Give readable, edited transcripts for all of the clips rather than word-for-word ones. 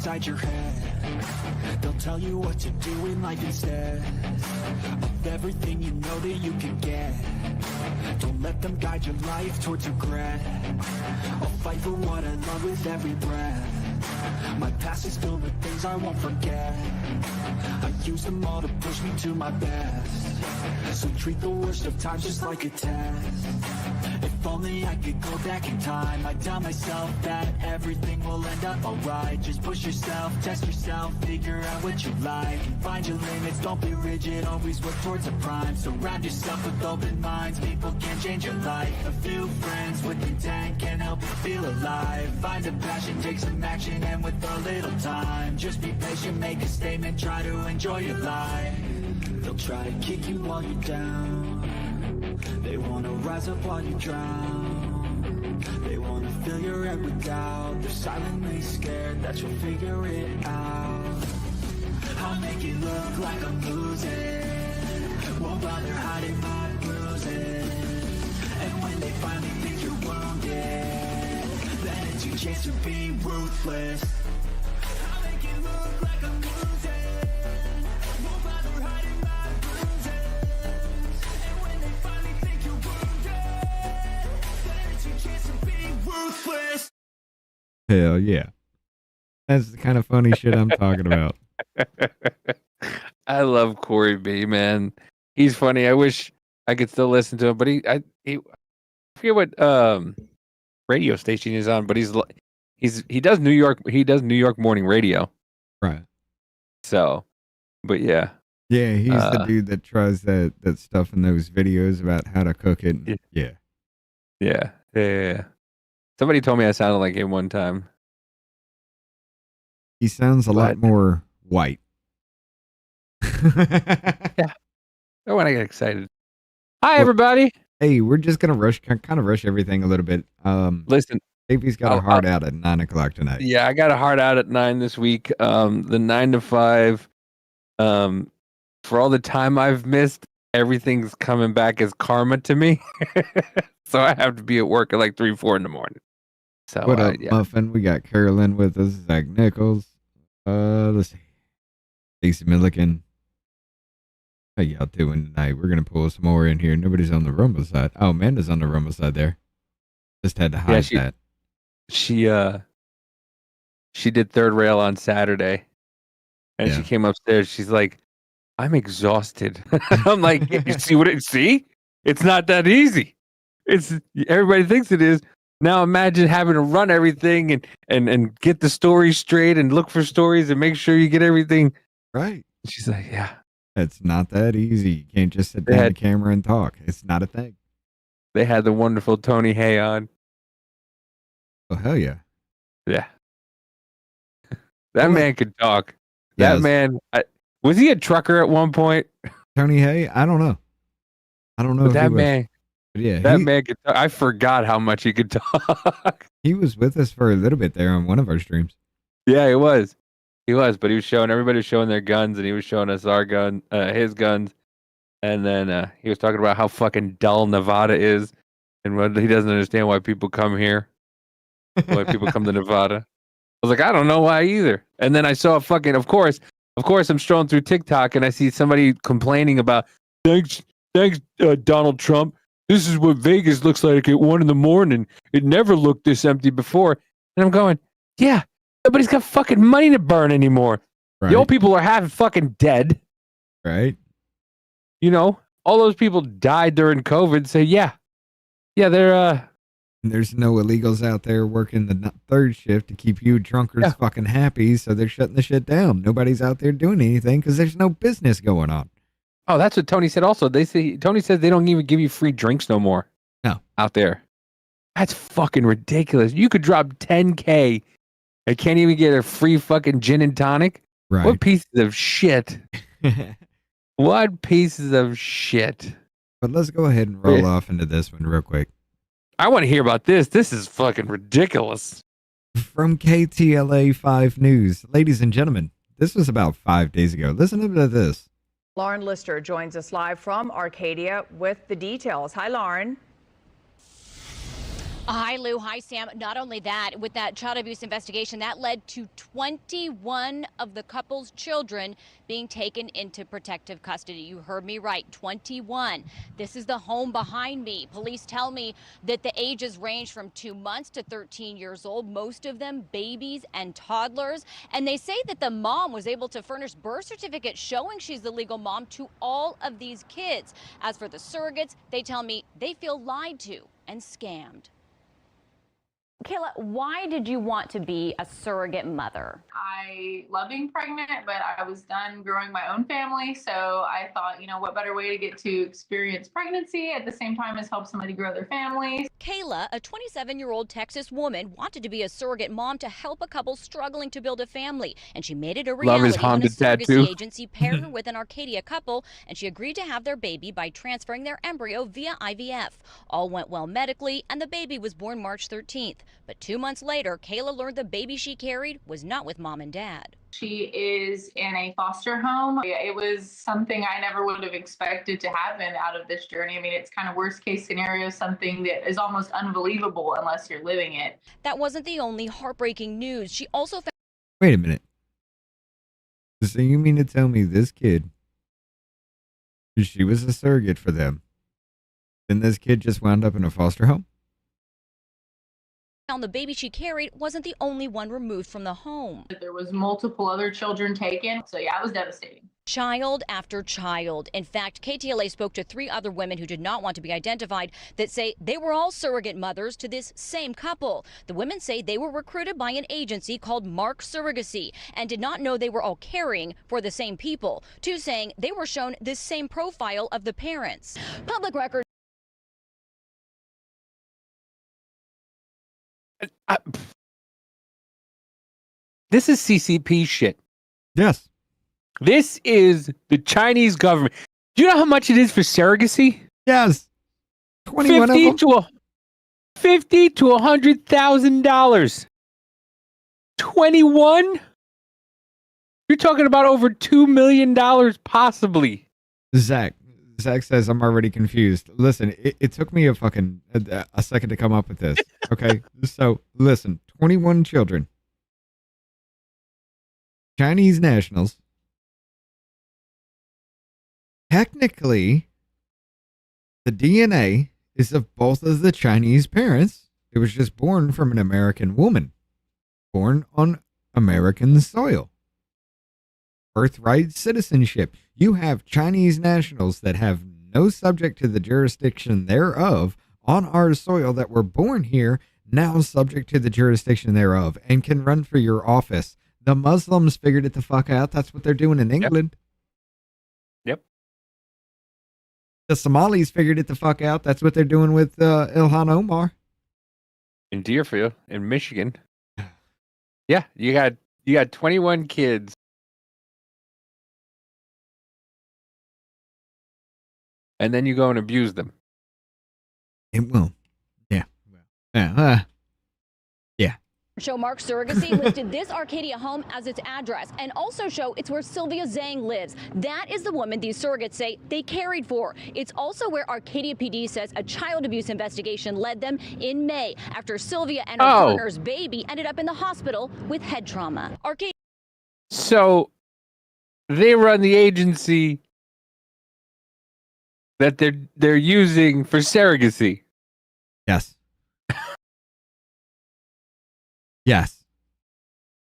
inside your head. They'll tell you what to do in life instead of everything you know that you can get. Don't let them guide your life towards regret. I'll fight for what I love with every breath. My past is filled with things I won't forget. I use them all to push me to my best. So treat the worst of times just like a test. If only I could go back in time, I'd tell myself that everything will end up alright. Just push yourself, test yourself, figure out what you like, and find your limits, don't be rigid, always work towards a prime. Surround yourself with open minds, people can change your life. A few friends with intent can help you feel alive. Find a passion, take some action, and with a little time, just be patient, make a statement, try to enjoy your life. They'll try to kick you while you're down. They wanna rise up while you drown. They wanna fill your head with doubt. They're silently scared that you'll figure it out. I'll make it look like I'm losing, won't bother hiding my bruises. And when they finally think you're wounded, then it's your chance to be ruthless. I'll make it look like I'm losing, won't bother hiding my bruises. And when they finally think you're wounded, then it's your chance to be ruthless. Hell yeah. That's the kind of funny shit I'm talking about. I love Corey B, man. He's funny. I wish I could still listen to him, but I forget what radio station he's on, but he does New York morning radio. Right. So, but yeah. Yeah, he's the dude that tries that stuff in those videos about how to cook it. Yeah. Somebody told me I sounded like him one time. He sounds a lot more white. Yeah. Oh, when I get excited. Hi, everybody. Hey, we're just gonna kind of rush everything a little bit. Listen, Davey's got a hard out at 9:00 tonight. Yeah, I got a hard out at 9 this week. The 9 to 5. For all the time I've missed, everything's coming back as karma to me. So I have to be at work at like 3, 4 in the morning. So what up, Muffin? We got Carolyn with us, Zach Nichols. Let's see. Stacey Milliken. How y'all doing tonight? We're gonna pull some more in here. Nobody's on the Rumble side. Oh, Amanda's on the Rumble side there. Just had to hide that. She did third rail on Saturday, and she came upstairs. She's like, "I'm exhausted." I'm like, "You see? It's not that easy. Everybody thinks it is. Now imagine having to run everything and get the stories straight and look for stories and make sure you get everything right." She's like, "Yeah, it's not that easy. You can't just sit down the camera and talk. It's not a thing." They had the wonderful Tony Hay on. Oh, hell yeah. Yeah. That man could talk. That man, was he a trucker at one point? Tony Hay? I don't know. I don't know. But that man, yeah, that man could talk. I forgot how much he could talk. He was with us for a little bit there on one of our streams. Yeah, he was. But he was showing, everybody was showing their guns, and he was showing us his guns. And then he was talking about how fucking dull Nevada is, and what he doesn't understand why people come here. Why people come to Nevada. I was like, I don't know why either. And then I saw of course, I'm strolling through TikTok and I see somebody complaining about, thanks, Donald Trump. This is what Vegas looks like at 1 a.m. It never looked this empty before. And I'm going, yeah, nobody's got fucking money to burn anymore. Right. The old people are half fucking dead. Right. You know, all those people died during COVID. So yeah, they're there's no illegals out there working the third shift to keep you drunkers fucking happy, so they're shutting the shit down. Nobody's out there doing anything because there's no business going on. Oh, that's what Tony said also. Tony says they don't even give you free drinks no more. No. Out there. That's fucking ridiculous. You could drop $10K and can't even get a free fucking gin and tonic? Right. What pieces of shit? What pieces of shit? But let's go ahead and roll off into this one real quick. I want to hear about this. This is fucking ridiculous. From KTLA 5 News. Ladies and gentlemen, this was about 5 days ago. Listen to this. Lauren Lyster joins us live from Arcadia with the details. Hi, Lauren. Hi, Lou. Hi, Sam. Not only that, with that child abuse investigation, that led to 21 of the couple's children being taken into protective custody. You heard me right, 21. This is the home behind me. Police tell me that the ages range from 2 months to 13 years old, most of them babies and toddlers. And they say that the mom was able to furnish birth certificates showing she's the legal mom to all of these kids. As for the surrogates, they tell me they feel lied to and scammed. Kayla, why did you want to be a surrogate mother? I love being pregnant, but I was done growing my own family. So I thought, what better way to get to experience pregnancy at the same time as help somebody grow their family. Kayla, a 27-year-old Texas woman, wanted to be a surrogate mom to help a couple struggling to build a family. And she made it a Love his reality when a haunted surrogacy tattoo. agency paired her with an Arcadia couple, and she agreed to have their baby by transferring their embryo via IVF. All went well medically, and the baby was born March 13th. But 2 months later, Kayla learned the baby she carried was not with mom and dad. She is in a foster home. It was something I never would have expected to happen out of this journey. I mean, it's kind of worst case scenario, something that is almost unbelievable unless you're living it. That wasn't the only heartbreaking news. She also found Wait a minute. So you mean to tell me this kid, she was a surrogate for them, then this kid just wound up in a foster home? the baby she carried wasn't the only one removed from the home. There was multiple other children taken. So yeah, it was devastating. Child after child. In fact, KTLA spoke to 3 other women who did not want to be identified that say they were all surrogate mothers to this same couple. The women say they were recruited by an agency called Mark Surrogacy and did not know they were all caring for the same people. 2 saying they were shown this same profile of the parents. Public record. This is CCP shit. Yes. This is the Chinese government. Do you know how much it is for surrogacy? Yes. 21 of them. $50,000 to $100,000. 21? You're talking about over $2 million possibly. Zach says I'm already confused. Listen, it took me a second to come up with this. Okay, so listen, 21 children, Chinese nationals. Technically, the DNA is of both of the Chinese parents. It was just born from an American woman, born on American soil. Birthright citizenship. You have Chinese nationals that have no subject to the jurisdiction thereof on our soil that were born here, now subject to the jurisdiction thereof, and can run for your office. The Muslims figured it the fuck out. That's what they're doing in England. Yep. The Somalis figured it the fuck out. That's what they're doing with Ilhan Omar. In Deerfield, in Michigan. Yeah, you got 21 kids. And then you go and abuse them. It will. Yeah. Yeah. Show Mark Surrogacy listed this Arcadia home as its address and also show it's where Sylvia Zhang lives. That is the woman these surrogates say they carried for. It's also where Arcadia PD says a child abuse investigation led them in May after Sylvia and her partner's baby ended up in the hospital with head trauma. Arcadia. So they run the agency that they're using for surrogacy. Yes. Yes.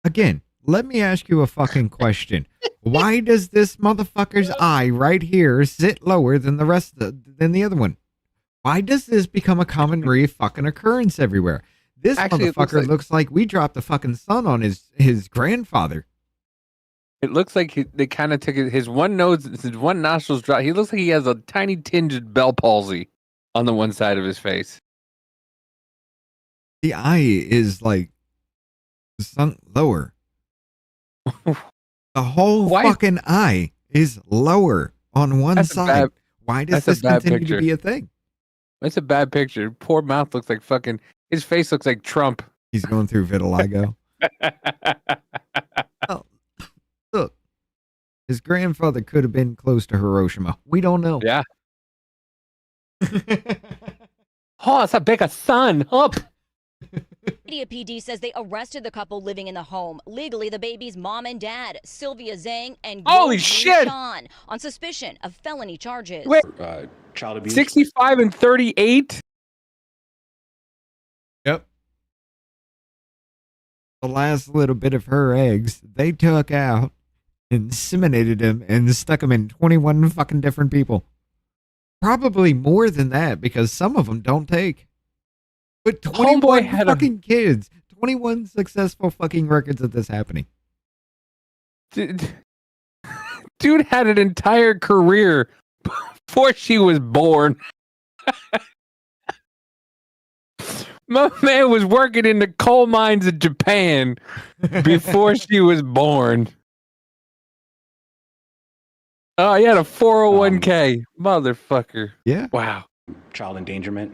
Again, let me ask you a fucking question. Why does this motherfucker's eye right here sit lower than than the other one? Why does this become a common fucking occurrence everywhere? This motherfucker looks like we dropped the fucking sun on his grandfather. It looks like they kind of took his one nostril's drop. He looks like he has a tiny tinge of Bell palsy on the one side of his face. The eye is like sunk lower. The whole fucking eye is lower on one side. Why does this continue to be a thing? That's a bad picture. Poor mouth looks like fucking. His face looks like Trump. He's going through vitiligo. Oh. Look, his grandfather could have been close to Hiroshima. We don't know. Yeah. Oh, it's a bigger son. Up. Arcadia PD says they arrested the couple living in the home. Legally, the baby's mom and dad, Sylvia Zhang and Holy Guo shit! Sean, on suspicion of felony charges. Wait, Child abuse. 65 and 38? Yep. The last little bit of her eggs, they took out, inseminated them, and stuck them in 21 fucking different people. Probably more than that, because some of them don't take. But 21 fucking kids. 21 successful fucking records of this happening. Dude had an entire career before she was born. My man was working in the coal mines of Japan before she was born. Oh, he had a 401k. Motherfucker. Yeah. Wow. Child endangerment.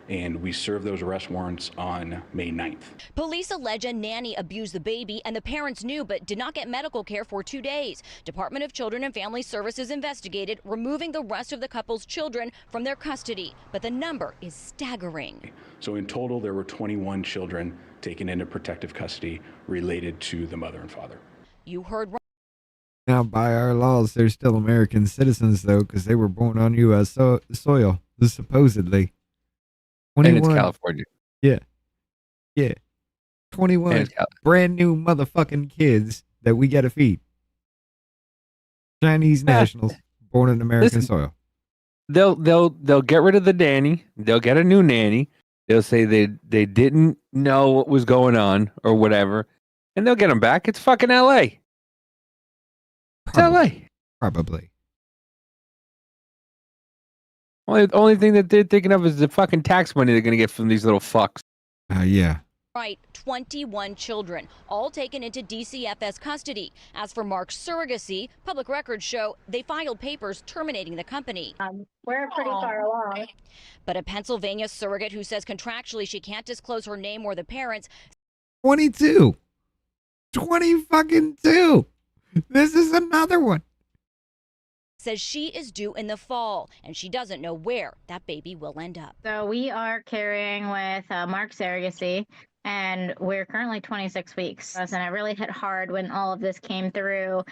And we served those arrest warrants on May 9th. Police allege a nanny abused the baby, and the parents knew but did not get medical care for 2 days. Department of Children and Family Services investigated, removing the rest of the couple's children from their custody. But the number is staggering. So in total, there were 21 children taken into protective custody related to the mother and father. You heard right. Now, by our laws, they're still American citizens, though, because they were born on U.S. soil, supposedly. 21, And it's California. Yeah. 21 brand new motherfucking kids that we gotta feed. Chinese nationals born in American soil. They'll get rid of the nanny. They'll get a new nanny. They'll say they didn't know what was going on or whatever, and they'll get them back. It's fucking LA. It's LA. Probably. Only thing that they're thinking of is the fucking tax money they're gonna get from these little fucks. Yeah. Right, 21 children, all taken into DCFS custody. As for Mark's surrogacy, public records show they filed papers terminating the company. We're pretty far along. But a Pennsylvania surrogate who says contractually she can't disclose her name or the parents. 22. 20 fucking 2. This is another one. Says she is due in the fall, and she doesn't know where that baby will end up. So we are carrying with Mark Surrogacy, and we're currently 26 weeks. And it really hit hard when all of this came through.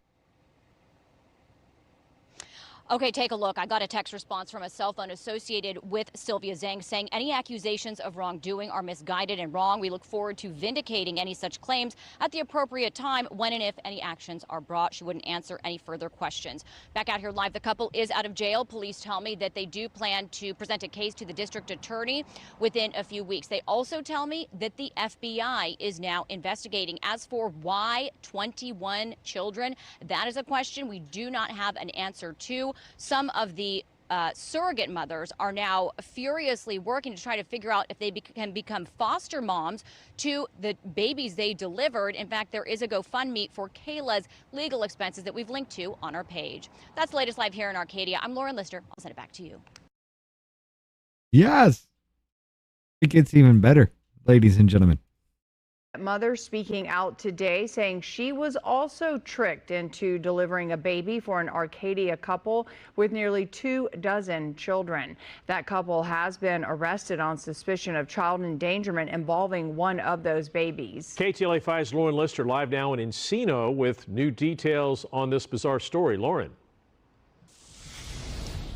Okay, take a look. I got a text response from a cell phone associated with Sylvia Zhang saying any accusations of wrongdoing are misguided and wrong. We look forward to vindicating any such claims at the appropriate time when and if any actions are brought. She wouldn't answer any further questions. Back out here live, the couple is out of jail. Police tell me that they do plan to present a case to the district attorney within a few weeks. They also tell me that the FBI is now investigating. As for why 21 children, that is a question we do not have an answer to. Some of the surrogate mothers are now furiously working to try to figure out if they can become foster moms to the babies they delivered. In fact, there is a GoFundMe for Kayla's legal expenses that we've linked to on our page. That's the latest live here in Arcadia. I'm Lauren Lyster. I'll send it back to you. Yes. It gets even better, ladies and gentlemen. Mother speaking out today saying she was also tricked into delivering a baby for an Arcadia couple with nearly 24 children. That couple has been arrested on suspicion of child endangerment involving one of those babies. KTLA 5's Lauren Lyster live now in Encino with new details on this bizarre story. Lauren.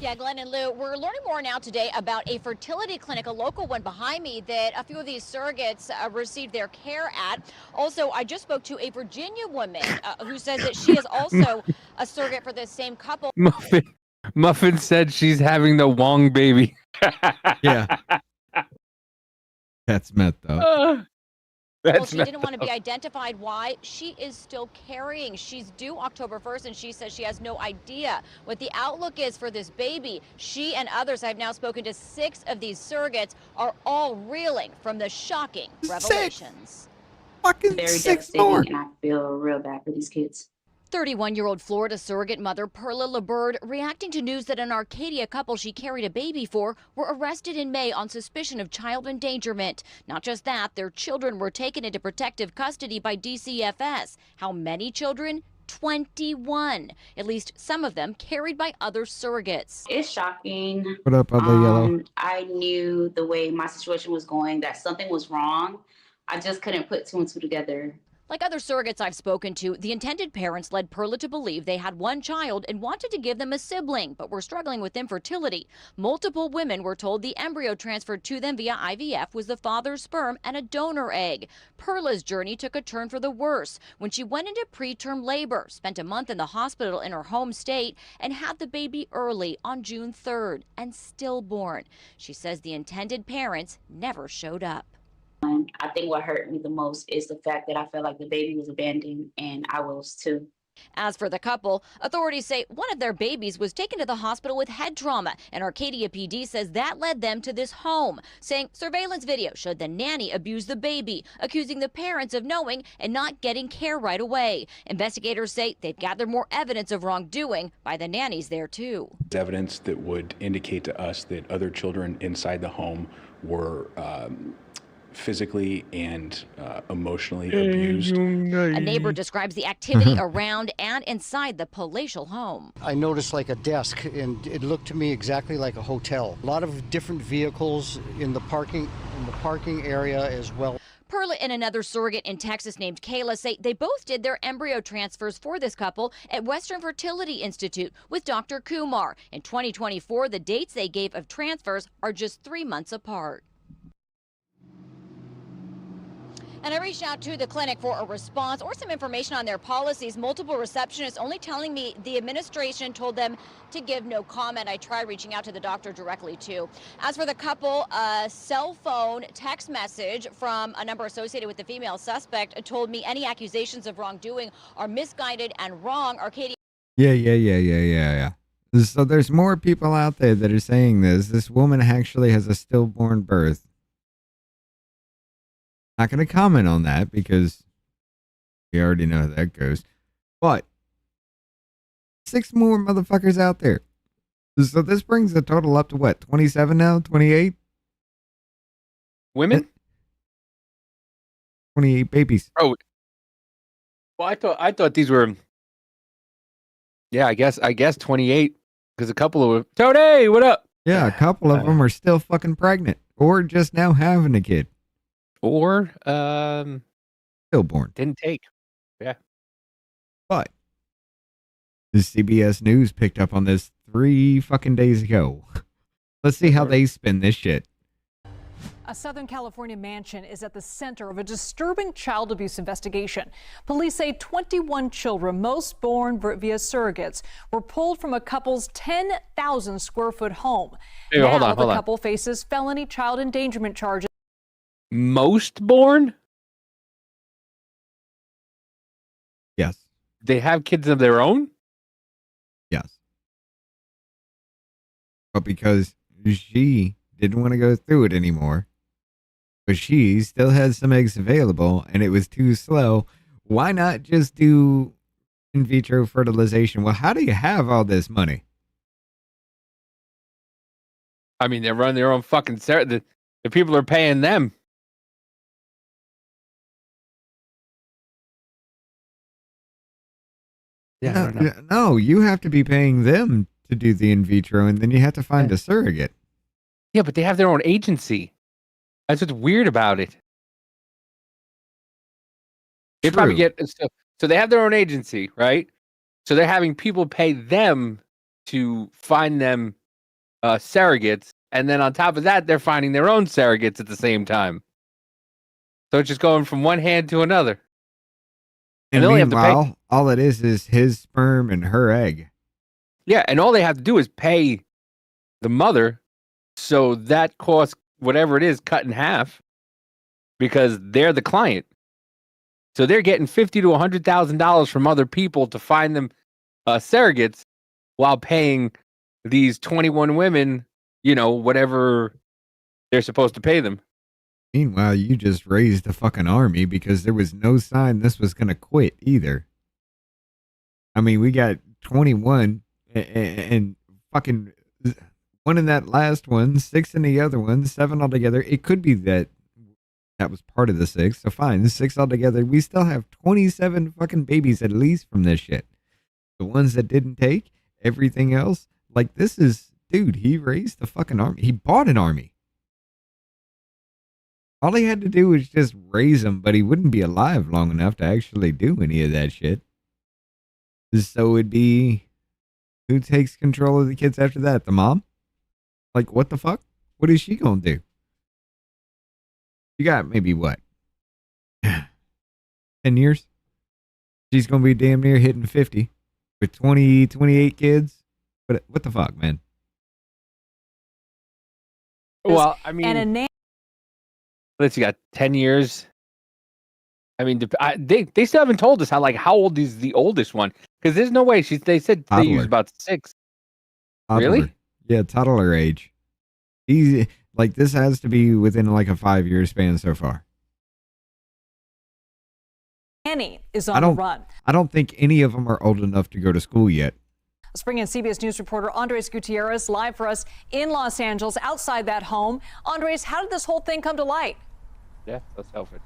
Yeah, Glenn and Lou, we're learning more now today about a fertility clinic, a local one behind me, that a few of these surrogates received their care at. Also, I just spoke to a Virginia woman who says that she is also a surrogate for this same couple. Muffin said she's having the Wong baby. Yeah. That's met, though. Well, she didn't want to be identified. Why? She is still carrying. She's due October 1st, and she says she has no idea what the outlook is for this baby. She and others, I've now spoken to 6 of these surrogates, are all reeling from the shocking revelations. Fucking Very 6 devastating, more. and I feel real bad for these kids. 31-year-old Florida surrogate mother Perla LeBird reacting to news that an Arcadia couple she carried a baby for were arrested in May on suspicion of child endangerment. Not just that, their children were taken into protective custody by DCFS. How many children? 21. At least some of them carried by other surrogates. It's shocking. What up, other yellow? I knew the way my situation was going that something was wrong. I just couldn't put two and two together. Like other surrogates I've spoken to, the intended parents led Perla to believe they had one child and wanted to give them a sibling, but were struggling with infertility. Multiple women were told the embryo transferred to them via IVF was the father's sperm and a donor egg. Perla's journey took a turn for the worse when she went into preterm labor, spent a month in the hospital in her home state, and had the baby early on June 3rd and stillborn. She says the intended parents never showed up. I think what hurt me the most is the fact that I felt like the baby was abandoned, and I was too. As for the couple, authorities say one of their babies was taken to the hospital with head trauma, and Arcadia PD says that led them to this home, saying surveillance video showed the nanny abuse the baby, accusing the parents of knowing and not getting care right away. Investigators say they've gathered more evidence of wrongdoing by the nannies there too. Evidence that would indicate to us that other children inside the home were physically and emotionally abused. A neighbor describes the activity around and inside the palatial home. I noticed like a desk, and it looked to me exactly like a hotel. A lot of different vehicles in the parking area as well. Perla and another surrogate in Texas named Kayla say they both did their embryo transfers for this couple at Western Fertility Institute with Dr. Kumar. In 2024, the dates they gave of transfers are just 3 months apart. And I reached out to the clinic for a response or some information on their policies. Multiple receptionists only telling me the administration told them to give no comment. I tried reaching out to the doctor directly too. As for the couple, a cell phone text message from a number associated with the female suspect told me any accusations of wrongdoing are misguided and wrong. Arcadia. Yeah. So there's more people out there that are saying this. This woman actually has a stillborn birth. Not going to comment on that because we already know how that goes. But 6 more motherfuckers out there. So this brings the total up to what? 27 now? 28? Women? 28 babies. Oh. Well, I thought these were. Yeah, I guess 28 because a couple of them. Tony, what up? Yeah, a couple of them are still fucking pregnant or just now having a kid. Or stillborn. Didn't take. Yeah. But the CBS News picked up on this 3 fucking days ago. Let's see how they spin this shit. A Southern California mansion is at the center of a disturbing child abuse investigation. Police say 21 children, most born via surrogates, were pulled from a couple's 10,000 square foot home. Hey, now hold on. the couple faces felony child endangerment charges. Most born? Yes. They have kids of their own? Yes. But because she didn't want to go through it anymore, but she still had some eggs available and it was too slow, why not just do in vitro fertilization? Well, how do you have all this money? I mean, they run their own fucking... The people are paying them. Yeah, no, you have to be paying them to do the in vitro, and then you have to find a surrogate. Yeah, but they have their own agency. That's what's weird about it. They probably get so they have their own agency, right? So they're having people pay them to find them surrogates, and then on top of that, they're finding their own surrogates at the same time. So it's just going from one hand to another. And they only have to meanwhile, all it is his sperm and her egg. Yeah, and all they have to do is pay the mother, so that costs whatever it is cut in half, because they're the client. So they're getting $50,000 to $100,000 from other people to find them surrogates, while paying these 21 women, whatever they're supposed to pay them. Meanwhile, you just raised a fucking army because there was no sign this was going to quit either. I mean, we got 21 and fucking 1 in that last one, 6 in the other one, 7 altogether. It could be that That was part of the 6. So fine, the 6 altogether. We still have 27 fucking babies at least from this shit. The ones that didn't take, everything else. Like, this is, dude, he raised the fucking army. He bought an army. All he had to do was just raise them, but he wouldn't be alive long enough to actually do any of that shit. So it'd be, who takes control of the kids after that? The mom? Like, what the fuck? What is she gonna do? You got maybe what? 10 years? She's gonna be damn near hitting 50 with 20, 28 kids. What the fuck, man? Well, I mean, And let's see, got 10 years. I mean, they still haven't told us how old is the oldest one, because there's no way they said they use about 6. Toddler. Really? Yeah, toddler age. He's like, this has to be within like a 5-year span so far. Annie is on the run. I don't think any of them are old enough to go to school yet. Let's bring in CBS News reporter Andres Gutierrez live for us in Los Angeles, outside that home. Andres, how did this whole thing come to light? Yeah, let's help it.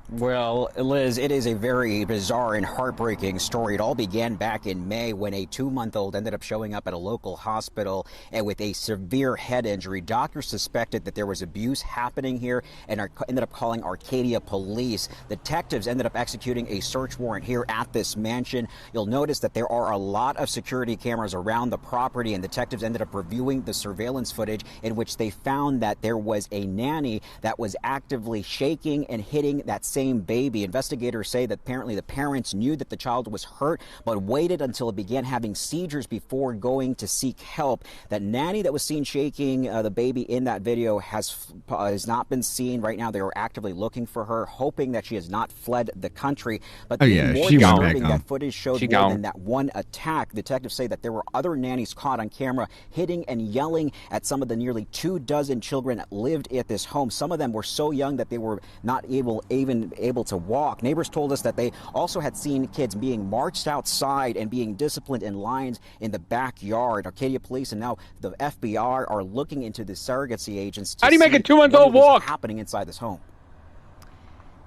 Well, Liz, it is a very bizarre and heartbreaking story. It all began back in May when a 2-month-old ended up showing up at a local hospital and with a severe head injury. Doctors suspected that there was abuse happening here and ended up calling Arcadia police. Detectives ended up executing a search warrant here at this mansion. You'll notice that there are a lot of security cameras around the property, and detectives ended up reviewing the surveillance footage in which they found that there was a nanny that was actively shaking and hitting that same baby. Investigators say that apparently the parents knew that the child was hurt, but waited until it began having seizures before going to seek help. That nanny that was seen shaking the baby in that video has not been seen. Right now, they are actively looking for her, hoping that she has not fled the country. But more disturbing, that footage showed more than that one attack. Detectives say that there were other nannies caught on camera hitting and yelling at some of the nearly 24 children that lived at this home. Some of them were so young that they were not even able to walk. Neighbors told us that they also had seen kids being marched outside and being disciplined in lines in the backyard. Arcadia police and now the FBI are looking into the surrogacy agents to How do you make a see 2-month-old what was walk happening inside this home.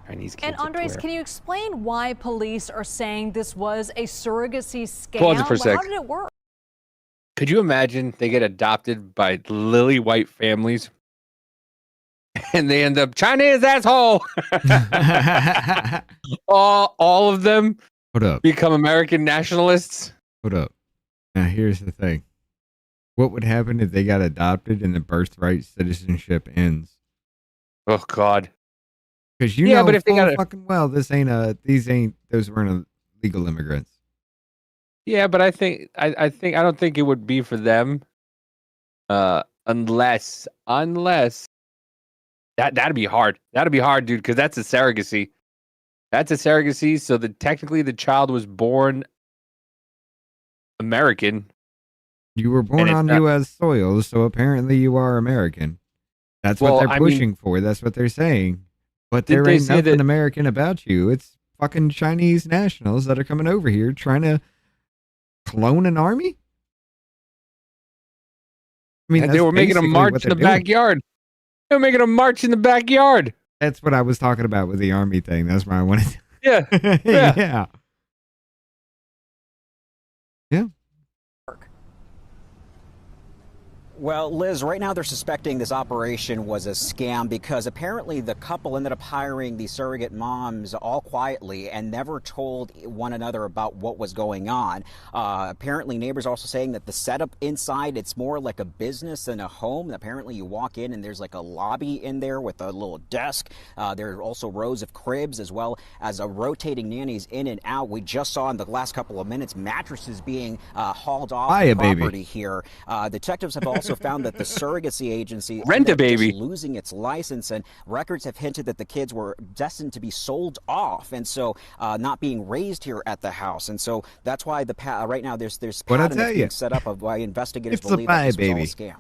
And Andres, can you explain why police are saying this was a surrogacy scam? Pause it for a sec. How did it work? Could you imagine they get adopted by lily white families and they end up Chinese asshole? all of them become American nationalists. Hold up. Now here's the thing. What would happen if they got adopted and the birthright citizenship ends? Oh God. Because you know, but if they got fucking well, those weren't illegal immigrants. Yeah, but I don't think it would be for them, unless that'd be hard. That'd be hard, dude, because that's a surrogacy. That's a surrogacy. So technically the child was born American. You were born on U.S. soil, so apparently you are American. That's what they're pushing for. That's what they're saying. But there ain't nothing American about you. It's fucking Chinese nationals that are coming over here trying to clone an army? I mean, they were making a march in the backyard. They were making a march in the backyard. That's what I was talking about with the army thing. That's why I wanted to. Yeah. Yeah. Yeah. Well, Liz, right now they're suspecting this operation was a scam because apparently the couple ended up hiring the surrogate moms all quietly and never told one another about what was going on. Apparently, neighbors are also saying that the setup inside, it's more like a business than a home. Apparently, you walk in and there's like a lobby in there with a little desk. There are also rows of cribs as well as rotating nannies in and out. We just saw in the last couple of minutes mattresses being hauled off the property here. Detectives have also found that the surrogacy agency losing its license, and records have hinted that the kids were destined to be sold off, and so not being raised here at the house. And so that's why right now there's pattern that's being set up of why investigators believe that this was all a scam.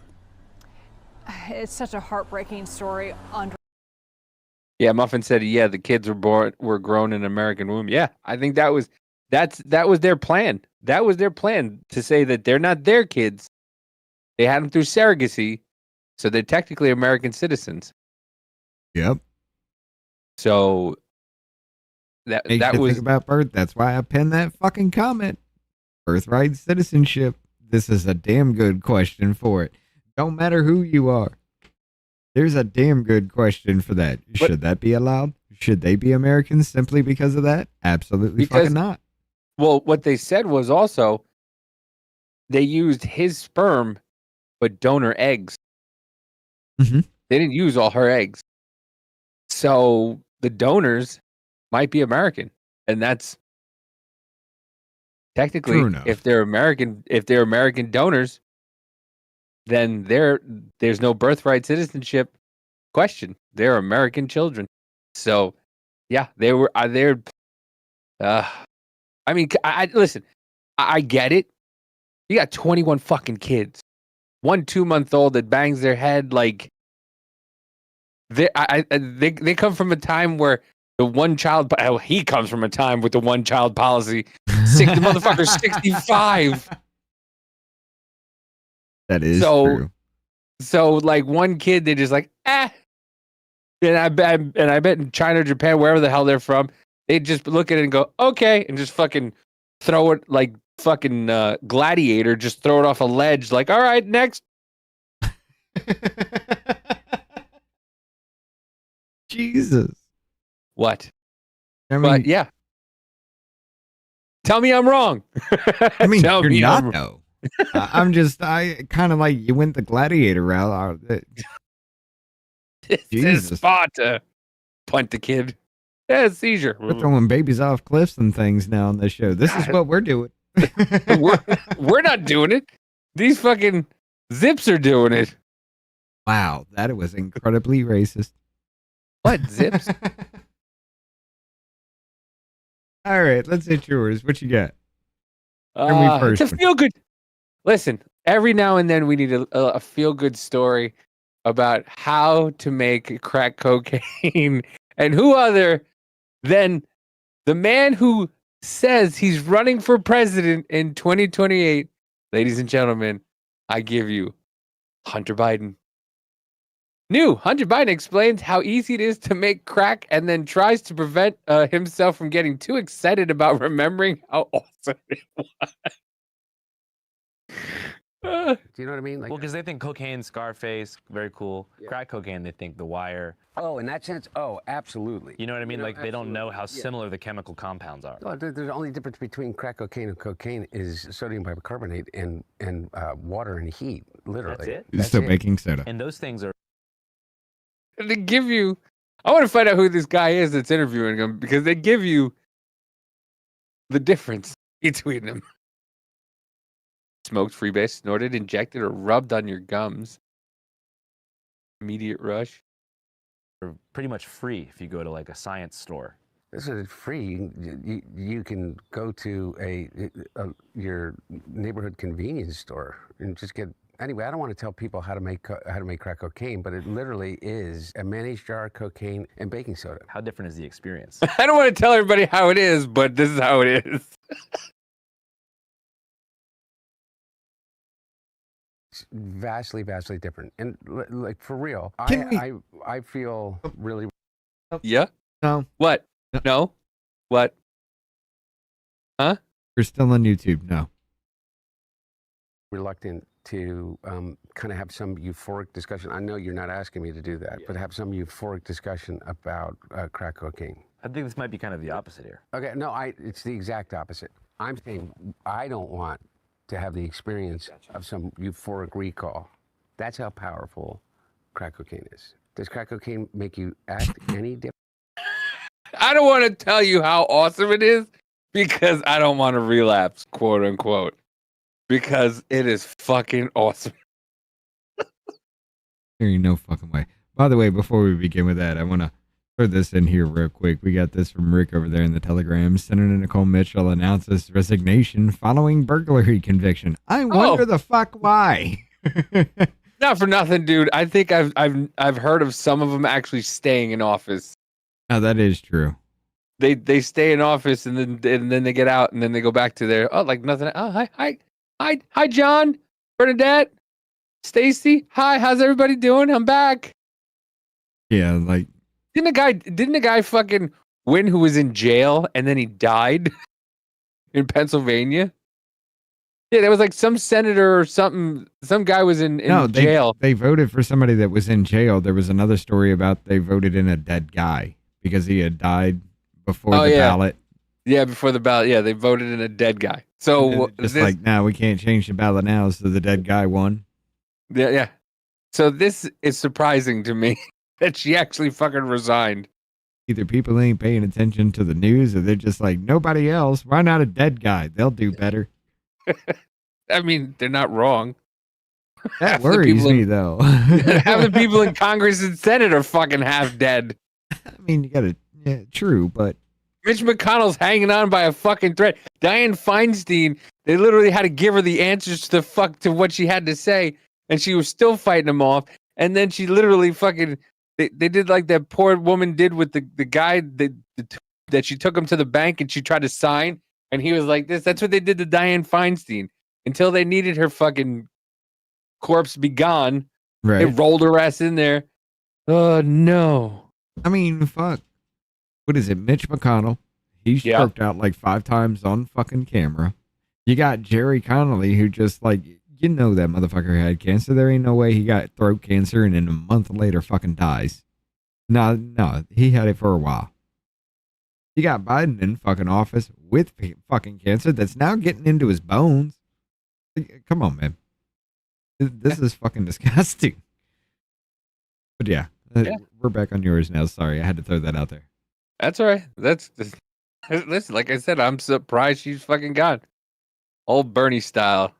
It's such a heartbreaking story, Andre. Yeah, Muffin said, yeah, the kids were grown in an American womb. Yeah, I think that was their plan. That was their plan, to say that they're not their kids. They had them through surrogacy, so they're technically American citizens. Yep. So Makes that you was think about birth. That's why I penned that fucking comment. Birthright citizenship. This is a damn good question for it. Don't matter who you are. There's a damn good question for that. Should that be allowed? Should they be Americans simply because of that? Absolutely fucking not. Well, what they said was also they used his sperm, but donor eggs. Mm-hmm. They didn't use all her eggs. So the donors might be American. And that's technically, True enough. if they're American donors, then there's no birthright citizenship question. They're American children. So yeah, they're I mean, listen, I get it. You got 21 fucking kids. 1 2-month-old that bangs their head like they come from a time where the one child. He comes from a time with the one child policy. The motherfucker's 65. That is true. So like one kid, they just like And I bet in China, Japan, wherever the hell they're from, they just look at it and go okay, and just fucking throw it like fucking Gladiator. Just throw it off a ledge. Like all right, next. Jesus. What? I mean, but yeah. Tell me I'm wrong. I mean, Tell you're me not though. I kind of like you went the Gladiator route. This Jesus. is spot to punt the kid. Yeah, seizure. We're throwing babies off cliffs and things now on this show. This is what we're doing. we're not doing it. These fucking zips are doing it. Wow, that was incredibly racist. What zips? All right, let's hit yours. What you got? Tell me first. It's a feel good. Listen, every now and then we need a feel good story about how to make crack cocaine, and who other than the man who says he's running for president in 2028. Ladies and gentlemen, I give you Hunter Biden. Hunter Biden explains how easy it is to make crack and then tries to prevent himself from getting too excited about remembering how awesome it was. Do you know what I mean? Like, Well, because they think cocaine, Scarface, very cool. Crack cocaine, they think The Wire. oh, in that sense, oh, absolutely. You know what I mean? know, Like they don't know how absolutely, yeah. similar the chemical compounds are. Oh, the only difference between crack cocaine and cocaine is sodium bicarbonate and water and heat. Literally, That's it? It's still baking soda. And those things are. And they give you. I want to find out who this guy is that's interviewing him, because they give you the difference between them. Smoked, freebase, snorted, injected, or rubbed on your gums. Immediate rush. Are pretty much free if you go to like a science store. This is free. You can go to your neighborhood convenience store and just get. Anyway, I don't want to tell people how to make crack cocaine, but it literally is a mayonnaise jar, cocaine, and baking soda. How different is the experience? I don't want to tell everybody how it is, but this is how it is. It's vastly different, and like for real, I feel really. Yeah. No. What? No. What? Huh? We're still on YouTube. No. Reluctant to kind of have some euphoric discussion. I know you're not asking me to do that, but have some euphoric discussion about crack cocaine. I think this might be kind of the opposite here. Okay, no, it's the exact opposite. I'm saying I don't want to have the experience of some euphoric recall. That's how powerful crack cocaine is. Does crack cocaine make you act any different? I don't want to tell you how awesome it is, because I don't want to relapse, quote unquote, because it is fucking awesome. There ain't no fucking way. By the way, before we begin with that, I want to throw this in here real quick. We got this from Rick over there in the Telegram. Senator Nicole Mitchell announces resignation following burglary conviction. I wonder the fuck why. Not for nothing, dude. I think I've heard of some of them actually staying in office. Oh, that is true. They stay in office and then they get out and then they go back to their like nothing. Oh, hi, John, Bernadette, Stacy. Hi, how's everybody doing? I'm back. Yeah, like Didn't the guy fucking win who was in jail and then he died in Pennsylvania? Yeah, there was like some senator or something. Some guy was in jail. They voted for somebody that was in jail. There was another story about they voted in a dead guy because he had died before the ballot. Yeah, before the ballot. Yeah, they voted in a dead guy. So just like, now we can't change the ballot now, so the dead guy won. Yeah. So this is surprising to me that she actually fucking resigned. Either people ain't paying attention to the news or they're just like, nobody else. Why not a dead guy? They'll do better. I mean, they're not wrong. That worries me, though. Half the people in Congress and Senate are fucking half dead. I mean, you gotta, yeah, true, but Mitch McConnell's hanging on by a fucking thread. Dianne Feinstein, they literally had to give her the answers to what she had to say, and she was still fighting them off. And then she literally fucking, they did like that poor woman did with the guy that she took him to the bank and she tried to sign, and he was like this. That's what they did to Dianne Feinstein until they needed her fucking corpse be gone. Right. They rolled her ass in there. Oh no. I mean, fuck. What is it? Mitch McConnell. He stroked out like 5 times on fucking camera. You got Jerry Connolly, who just like, you know, that motherfucker had cancer. There ain't no way he got throat cancer and then a month later fucking dies. No, he had it for a while. You got Biden in fucking office with fucking cancer that's now getting into his bones. Come on, man. This is fucking disgusting. But yeah, we're back on yours now. Sorry, I had to throw that out there. That's all right. Listen, like I said, I'm surprised she's fucking gone. Old Bernie style.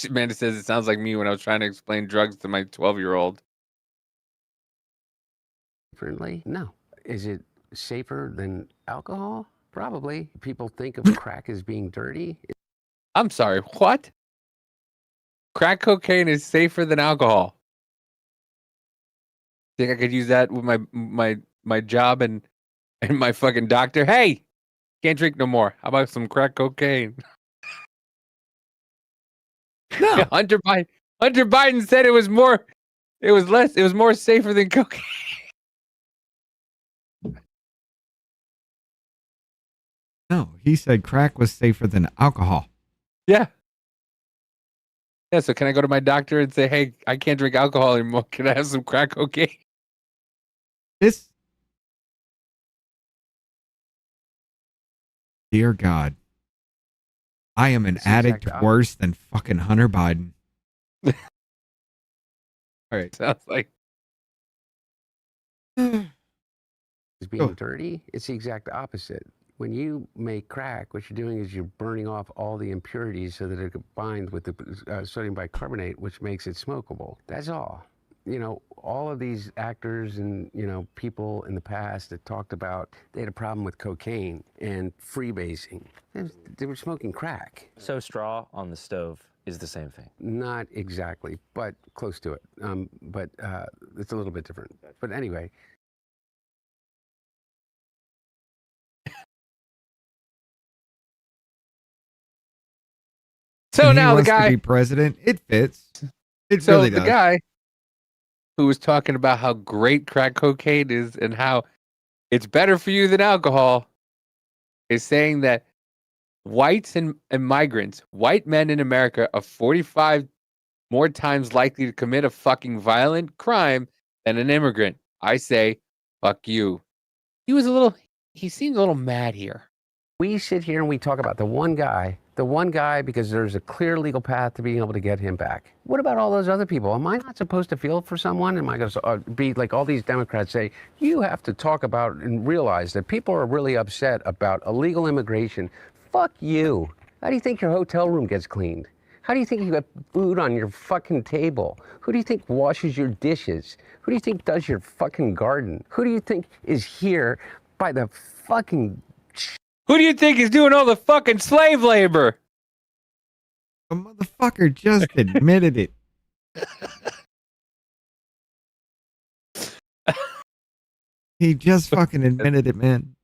Amanda says it sounds like me when I was trying to explain drugs to my 12-year-old. Differently? No. Is it safer than alcohol? Probably. People think of crack as being dirty. I'm sorry, what? Crack cocaine is safer than alcohol. Think I could use that with my job and my fucking doctor? Hey, can't drink no more. How about some crack cocaine? No. Hunter Biden said it was more safer than cocaine. No, he said crack was safer than alcohol. Yeah. Yeah, so can I go to my doctor and say, hey, I can't drink alcohol anymore. Can I have some crack cocaine? Dear God. I am an addict worse than fucking Hunter Biden. All right. Sounds like. Is being dirty. It's the exact opposite. When you make crack, what you're doing is you're burning off all the impurities so that it combines with the sodium bicarbonate, which makes it smokable. That's all. You know, all of these actors and, you know, people in the past that talked about they had a problem with cocaine and freebasing. They were smoking crack. So straw on the stove is the same thing? Not exactly, but close to it. But it's a little bit different. But anyway. So now the guy to be president, it fits. It so really the does. guy who was talking about how great crack cocaine is and how it's better for you than alcohol is saying that whites and migrants, white men in America, are 45 more times likely to commit a fucking violent crime than an immigrant. I say, fuck you. He seemed a little mad here. We sit here and we talk about the one guy because there's a clear legal path to being able to get him back. What about all those other people? Am I not supposed to feel for someone? Am I going to be like all these Democrats say, you have to talk about and realize that people are really upset about illegal immigration. Fuck you. How do you think your hotel room gets cleaned? How do you think you got food on your fucking table? Who do you think washes your dishes? Who do you think does your fucking garden? Who do you think is here by the fucking... Who do you think is doing all the fucking slave labor? The motherfucker just admitted it. He just fucking admitted it, man.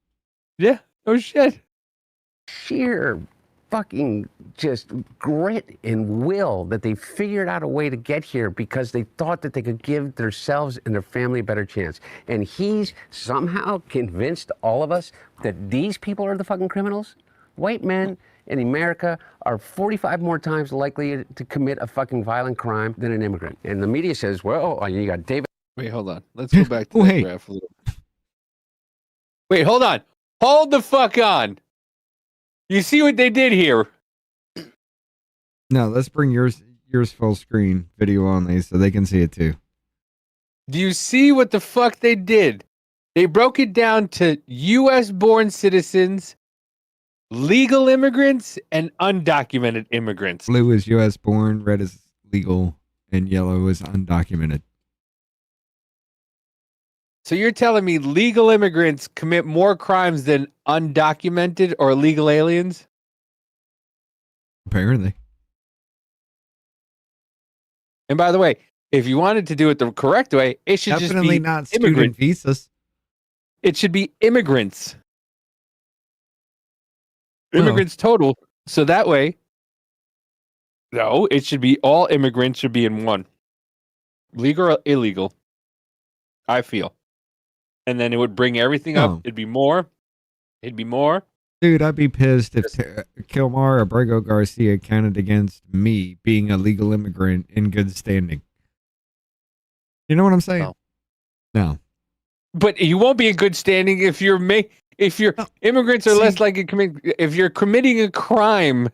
Yeah. Oh shit. Sheer fucking just grit and will that they figured out a way to get here because they thought that they could give themselves and their family a better chance. And he's somehow convinced all of us that these people are the fucking criminals. White men in America are 45 more times likely to commit a fucking violent crime than an immigrant. And the media says, well, you got David. Wait, hold on. Let's go back to that graph a little. Wait, hold on. Hold the fuck on. You see what they did here? No, let's bring yours full screen video only so they can see it too. Do you see what the fuck they did? They broke it down to U.S. born citizens, legal immigrants, and undocumented immigrants. Blue is U.S. born, red is legal, and yellow is undocumented. So you're telling me legal immigrants commit more crimes than undocumented or illegal aliens? Apparently. And by the way, if you wanted to do it the correct way, it should definitely just be not student visas. It should be immigrants. Immigrants total. So that way, no, it should be all immigrants should be in one. Legal or illegal, I feel. And then it would bring everything up. It'd be more. It'd be more. Dude, I'd be pissed if Kilmar Abrego Garcia counted against me being a legal immigrant in good standing. You know what I'm saying? No. But you won't be in good standing if immigrants are less likely to commit. If you're committing a crime.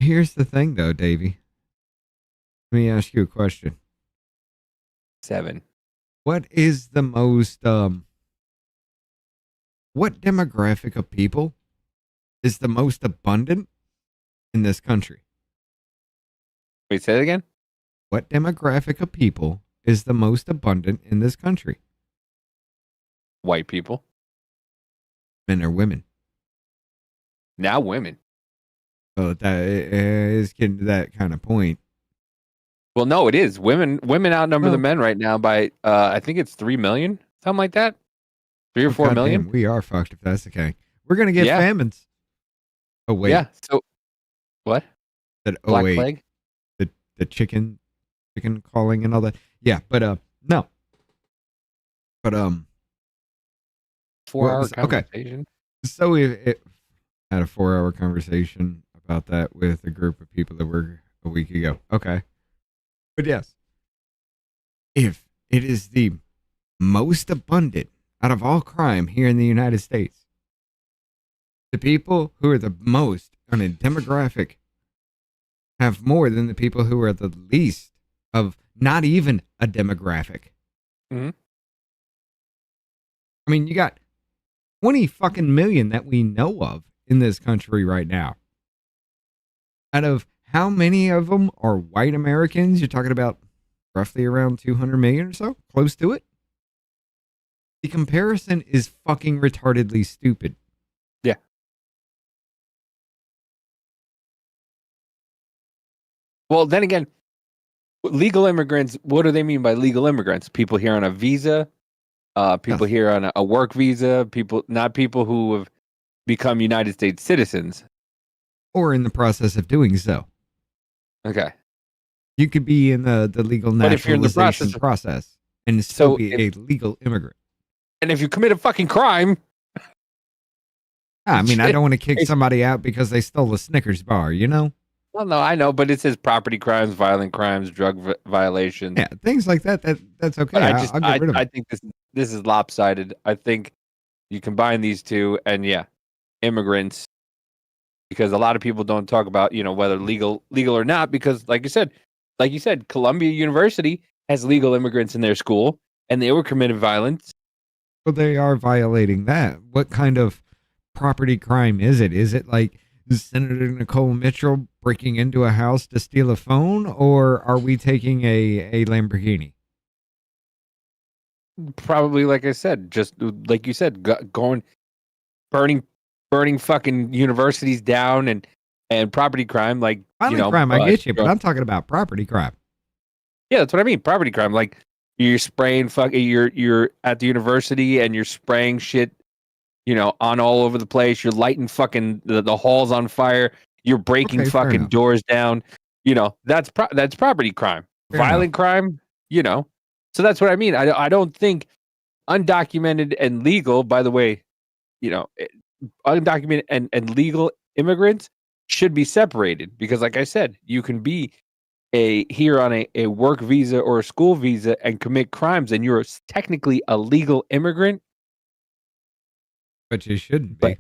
Here's the thing, though, Davey. Let me ask you a question. 7. What is the most what demographic of people is the most abundant in this country? Wait, say it again? What demographic of people is the most abundant in this country? White people. Men or women? Now women. So that is getting to that kind of point. Well, no, it is. Women outnumber the men right now by I think it's 3 million, something like that. 3 or 4 million. Damn, we are fucked if that's the case. We're gonna get famines. Oh wait. Yeah. So what? That Black plague? The chicken calling and all that. Yeah, but no. But 4-hour conversation. Okay. So we had a 4-hour conversation about that with a group of people that were a week ago. Okay. But yes, if it is the most abundant out of all crime here in the United States, the people who are the most on a demographic have more than the people who are the least of not even a demographic. Mm-hmm. I mean, you got 20 fucking million that we know of in this country right now. Out of how many of them are white Americans? You're talking about roughly around 200 million or so, close to it. The comparison is fucking retardedly stupid. Yeah. Well, then again, legal immigrants, what do they mean by legal immigrants? People here on a visa, people here on a work visa, not people who have become United States citizens. Or in the process of doing so. Okay. You could be in the legal naturalization process and still be a legal immigrant. And if you commit a fucking crime. I mean, I don't want to kick somebody out because they stole a Snickers bar, you know? Well, no, I know, but it says property crimes, violent crimes, drug violations. Yeah, things like that. That's okay. I'll get rid of it. I think this is lopsided. I think you combine these two, and immigrants, because a lot of people don't talk about whether legal or not, because like you said, Columbia University has legal immigrants in their school, and they were committed violence. Well, they are violating that. What kind of property crime is it? Is it like Senator Nicole Mitchell breaking into a house to steal a phone, or are we taking a Lamborghini? Probably, like I said, just like you said, going, burning fucking universities down and property crime, like violent crime. I get you, but I'm talking about property crime. Yeah, that's what I mean. Property crime, like you're spraying you're at the university and you're spraying shit on all over the place. You're lighting fucking the halls on fire. You're breaking Okay, fair fucking enough. doors down. That's property crime. Fair Violent crime. So that's what I mean. I don't think undocumented and legal. By the way, undocumented and legal immigrants should be separated because, like I said, you can be here on a work visa or a school visa and commit crimes, and you're technically a legal immigrant. But you shouldn't be.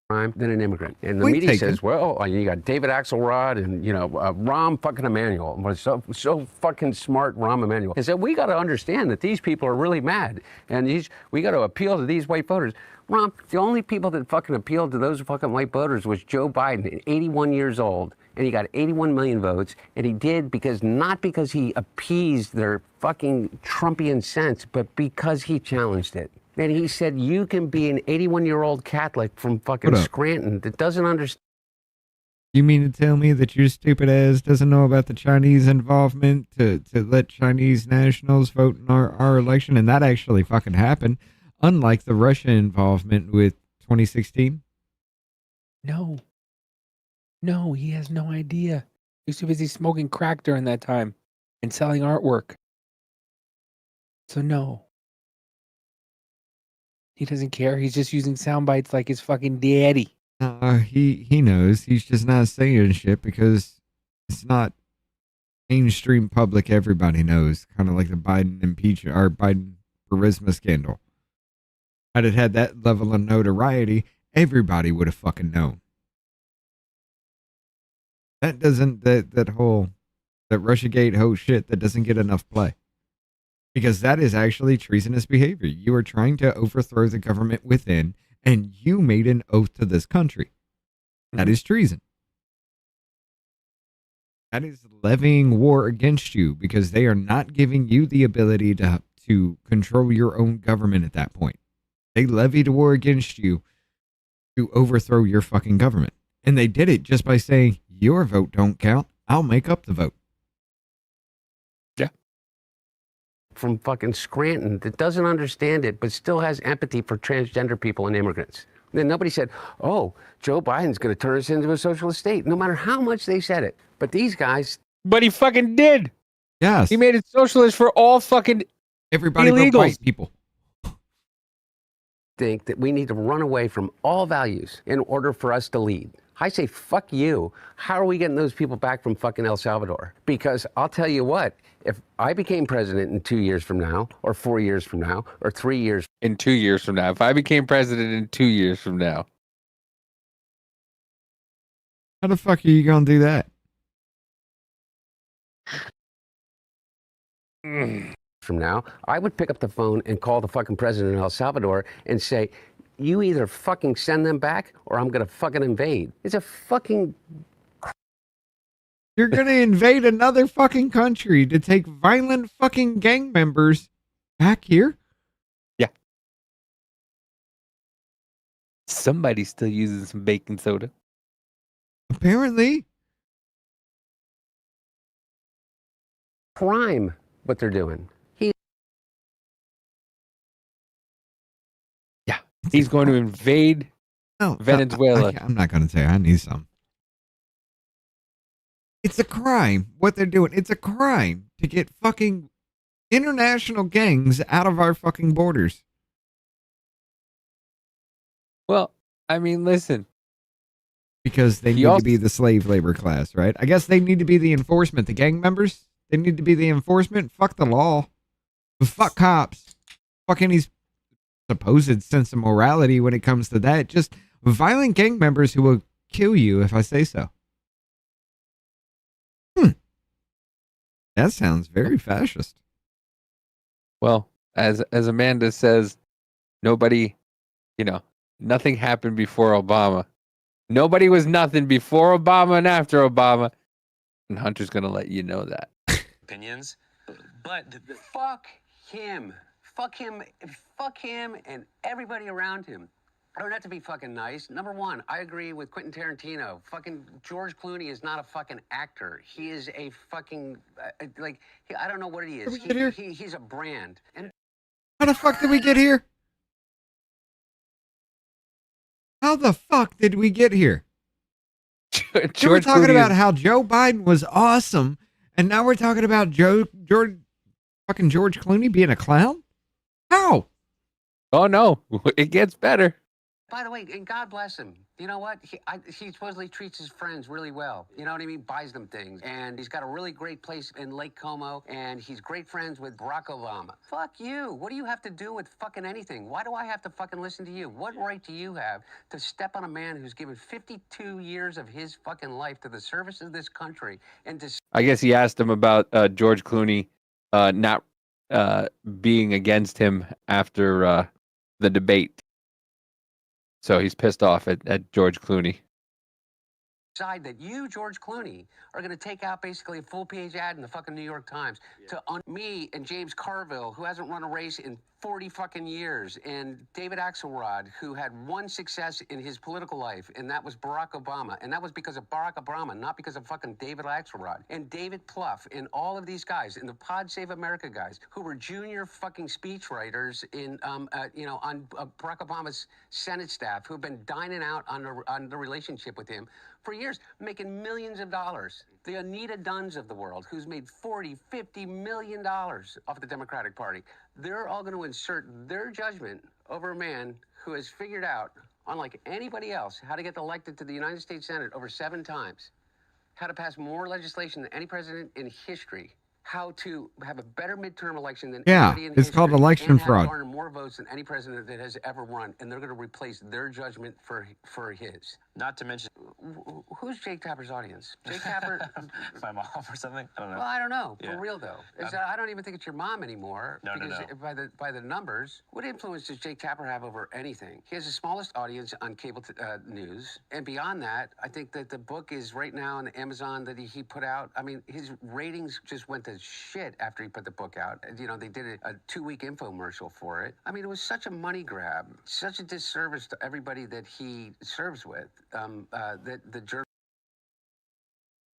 Crime than an immigrant. And the Point media taken. says, well, you got David Axelrod and, Rahm fucking Emanuel. Was so fucking smart, Rahm Emanuel. He said, we got to understand that these people are really mad. And we got to appeal to these white voters. Rahm, the only people that fucking appealed to those fucking white voters was Joe Biden, 81 years old. And he got 81 million votes. And he did not because he appeased their fucking Trumpian sense, but because he challenged it. And he said, you can be an 81-year-old Catholic from fucking Scranton that doesn't understand. You mean to tell me that your stupid ass doesn't know about the Chinese involvement to let Chinese nationals vote in our election? And that actually fucking happened, unlike the Russian involvement with 2016. No, he has no idea. He was too busy smoking crack during that time and selling artwork. So no. He doesn't care. He's just using sound bites like his fucking daddy. He knows. He's just not saying shit because it's not mainstream public. Everybody knows. Kind of like the Biden impeachment or Biden Burisma scandal. Had it had that level of notoriety, everybody would have fucking known. That doesn't that Russiagate whole shit that doesn't get enough play. Because that is actually treasonous behavior. You are trying to overthrow the government within, and you made an oath to this country. That is treason. That is levying war against you because they are not giving you the ability to control your own government at that point. They levied a war against you to overthrow your fucking government. And they did it just by saying, your vote don't count. I'll make up the vote. From fucking Scranton that doesn't understand it, but still has empathy for transgender people and immigrants. Then nobody said, oh, Joe Biden's going to turn us into a socialist state, no matter how much they said it. But these guys. But he fucking did. Yes. He made it socialist for all fucking everybody illegals. But white people. Think that we need to run away from all values in order for us to lead. I say, fuck you. How are we getting those people back from fucking El Salvador? Because I'll tell you what, if I became president in 2 years from now, or 4 years from now, or 3 years. In 2 years from now. If I became president in 2 years from now. How the fuck are you going to do that? From now, I would pick up the phone and call the fucking president of El Salvador and say, you either fucking send them back or I'm going to fucking invade. It's a fucking... You're going to invade another fucking country to take violent fucking gang members back here? Yeah. Somebody's still using some baking soda. Apparently. Crime, what they're doing. He's going to invade Venezuela. I'm not going to say I need some. It's a crime. What they're doing. It's a crime to get fucking international gangs out of our fucking borders. Well, I mean, listen. Because they need to be the slave labor class, right? I guess they need to be the enforcement. The gang members, they need to be the enforcement. Fuck the law. Fuck cops. Fuck any supposed sense of morality when it comes to that. Just violent gang members who will kill you if I say so. That sounds very fascist. Well, as Amanda says, nobody, nothing happened before Obama. Nobody was nothing before Obama and after Obama. And Hunter's going to let you know that. Opinions, but fuck him. Fuck him and everybody around him. I don't have to be fucking nice. Number one, I agree with Quentin Tarantino. Fucking George Clooney is not a fucking actor. He is a fucking, I don't know what he is. Did we get here? He's a brand. And how the fuck did we get here? How the fuck did we get here? We were George talking Clooney about is- how Joe Biden was awesome, and now we're talking about George Clooney being a clown? How? Oh no, it gets better. By the way, and God bless him. You know what? He supposedly treats his friends really well. You know what I mean? Buys them things. And he's got a really great place in Lake Como. And he's great friends with Barack Obama. Fuck you. What do you have to do with fucking anything? Why do I have to fucking listen to you? What right do you have to step on a man who's given 52 years of his fucking life to the service of this country and to... I guess he asked him about George Clooney not being against him after the debate. So he's pissed off at George Clooney. Decide that you, George Clooney, are going to take out basically a full-page ad in the fucking New York Times to me and James Carville, who hasn't run a race in 40 fucking years, and David Axelrod, who had one success in his political life, and that was Barack Obama. And that was because of Barack Obama, not because of fucking David Axelrod. And David Plouffe, and all of these guys, and the Pod Save America guys, who were junior fucking speechwriters in, on Barack Obama's Senate staff, who have been dining out on the relationship with him for years, making millions of dollars. The Anita Dunns of the world, who's made $40-50 million off the Democratic Party. They're all going to insert their judgment over a man who has figured out, unlike anybody else, how to get elected to the United States Senate over 7 times, how to pass more legislation than any president in history, how to have a better midterm election than anybody in history. It's called election and how fraud. to garner more votes than any president that has ever run, and they're going to replace their judgment for his. Not to mention Who's Jake Tapper's audience? Jake Tapper? my mom or something. I don't know. Well, I don't know. Yeah. For real though, I don't even think it's your mom anymore. No, because no. by the numbers, what influence does Jake Tapper have over anything? He has the smallest audience on cable news, and beyond that, I think that the book is right now on Amazon that he put out. I mean, his ratings just went to shit after he put the book out. You know, they did a 2-week infomercial for it. I mean, it was such a money grab, such a disservice to everybody that he serves with.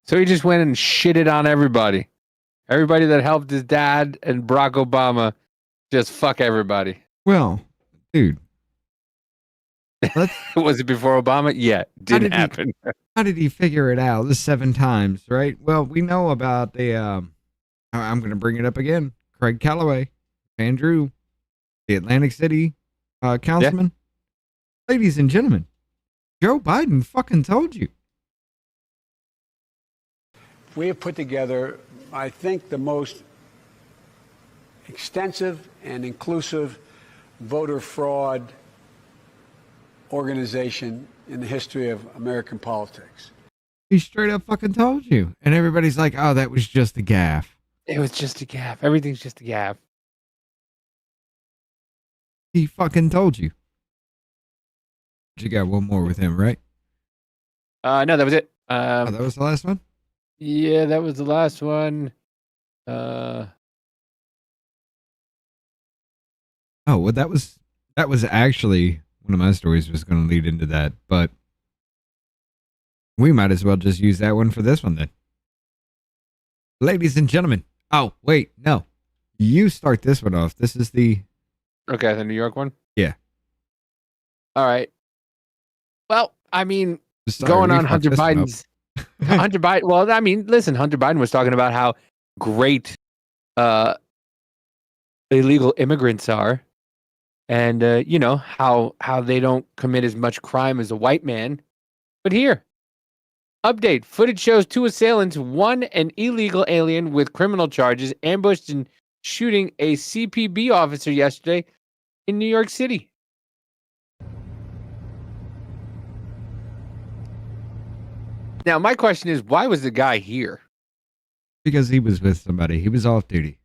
So he just went and shitted on everybody. Everybody that helped his dad and Barack Obama, just fuck everybody. Well, dude. Was it before Obama? Yeah, didn't happen. How did he figure it out? 7 times, right? Well, we know about the, I'm going to bring it up again. Craig Calloway, Andrew, the Atlantic City councilman. Yeah. Ladies and gentlemen, Joe Biden fucking told you. We have put together, I think, the most extensive and inclusive voter fraud organization in the history of American politics. He straight up fucking told you. And everybody's like, oh, that was just a gaffe. It was just a gaffe. Everything's just a gaffe. He fucking told you. You got one more with him, right? No, that was it. That was the last one? Yeah, that was the last one. Oh, well, that was actually one of my stories was going to lead into that, but we might as well just use that one for this one then. Ladies and gentlemen. Oh, wait, no. You start this one off. This is the... Okay, the New York one? Yeah. All right. Well, I mean, Sorry, going on Hunter Biden's... Hunter Biden... Well, I mean, listen, Hunter Biden was talking about how great illegal immigrants are. And, you know, how they don't commit as much crime as a white man. But here, update. Footage shows 2 assailants, one an illegal alien with criminal charges, ambushed and shooting a CPB officer yesterday in New York City. Now, my question is, why was the guy here? Because he was with somebody. He was off duty.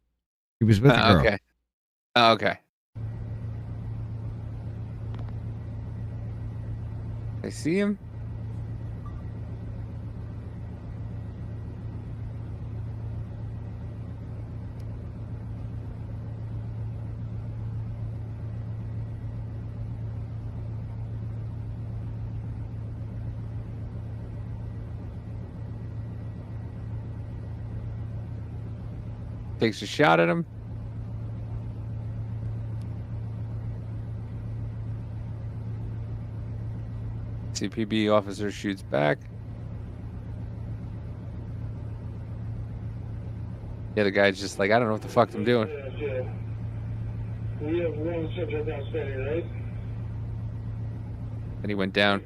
He was with a girl. Okay. Okay. I see him. Takes a shot at him. CPB officer shoots back. The other guy's just like, I don't know what the fuck I'm doing. We have one subject outstanding, right? And he went down.